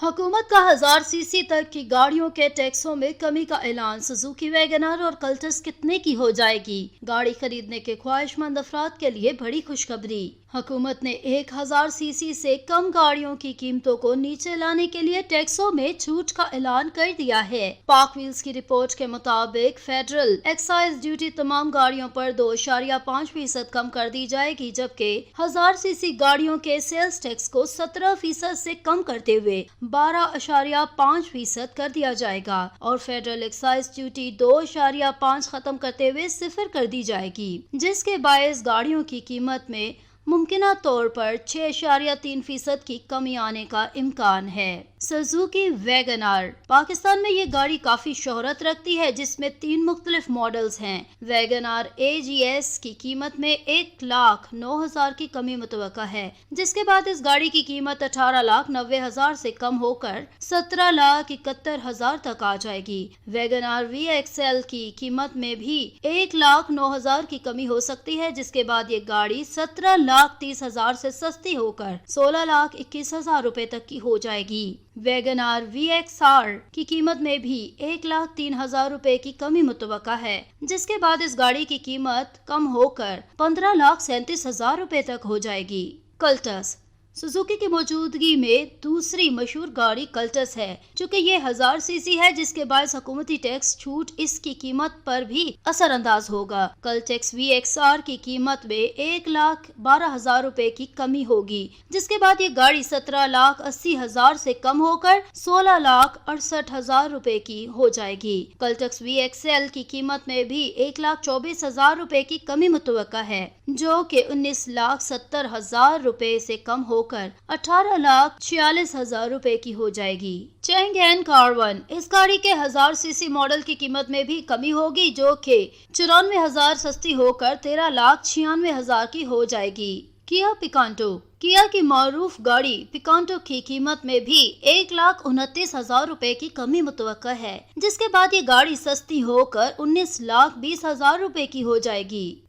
हुकूमत का 1000 सीसी तक की गाड़ियों के टैक्सों में कमी का ऐलान। सुजुकी वैगनर और कल्टस कितने की हो जाएगी? गाड़ी खरीदने के ख्वाहिशमंद अफराद के लिए बड़ी खुशखबरी। हुकूमत ने 1000 सीसी से कम गाड़ियों की कीमतों को नीचे लाने के लिए टैक्सों में छूट का ऐलान कर दिया है। पाक व्हील्स की रिपोर्ट के मुताबिक फेडरल एक्साइज ड्यूटी तमाम गाड़ियों पर 2.5% कम कर दी जाएगी, जबकि 1000 सीसी गाड़ियों के सेल्स टैक्स को 17% से कम करते हुए 12.5% कर दिया जाएगा और फेडरल एक्साइज ड्यूटी 2.5 खत्म करते हुए 0 कर दी जाएगी, जिसके बायस गाड़ियों की कीमत में मुमकिना तौर पर 6.3% की कमी आने का इम्कान है। Suzuki Wagner. पाकिस्तान में ये गाड़ी काफी शोहरत रखती है, जिसमें 3 मुख्तलिफ मॉडल्स हैं। वैगनर AGS की कीमत में 1,09,000 की कमी मुतवक्का है, जिसके बाद इस गाड़ी की कीमत 18,90,000 से कम होकर 17,71,000 तक आ जाएगी। वैगनर VXL की कीमत में भी 1,09,000 की कमी हो सकती है, जिसके बाद ये गाड़ी 17,30,000 से सस्ती होकर 16,21,000 रुपए तक की हो जाएगी। वैगनर VXR की कीमत में भी 1,03,000 रुपए की कमी मुतवक्का है, जिसके बाद इस गाड़ी की कीमत कम होकर 15,37,000 रुपए तक हो जाएगी। कल्टस। सुजुकी की मौजूदगी में दूसरी मशहूर गाड़ी कल्टस है, चूँकि ये 1000 सीसी है, जिसके बाद हुकूमती टैक्स छूट इसकी कीमत पर भी असरअंदाज होगा। कल्टेक्स VXR की कीमत में 1,12,000 रुपए की कमी होगी, जिसके बाद ये गाड़ी 17,80,000 से कम होकर 16,68,000 रुपए की हो जाएगी। कल्टेक्स VXL की कीमत में भी 1,24,000 रुपए की कमी मुतवक्का है, जो कि 19,70,000 रुपए से कम हो 18,46,000 रुपए की हो जाएगी। चैंगएन कार1। इस गाड़ी के 1000 सीसी मॉडल की कीमत में भी कमी होगी, जो कि 94,000 सस्ती होकर 13,96,000 की हो जाएगी। Kia Picanto. किया की मारूफ गाड़ी पिकांटो की कीमत में भी 1,29,000 रुपए की कमी मुतवक्का है, जिसके बाद ये गाड़ी सस्ती होकर 19,20,000 रुपए की हो जाएगी।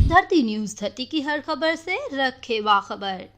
धरती न्यूज़ 30 की हर खबर से रखे बाखबर।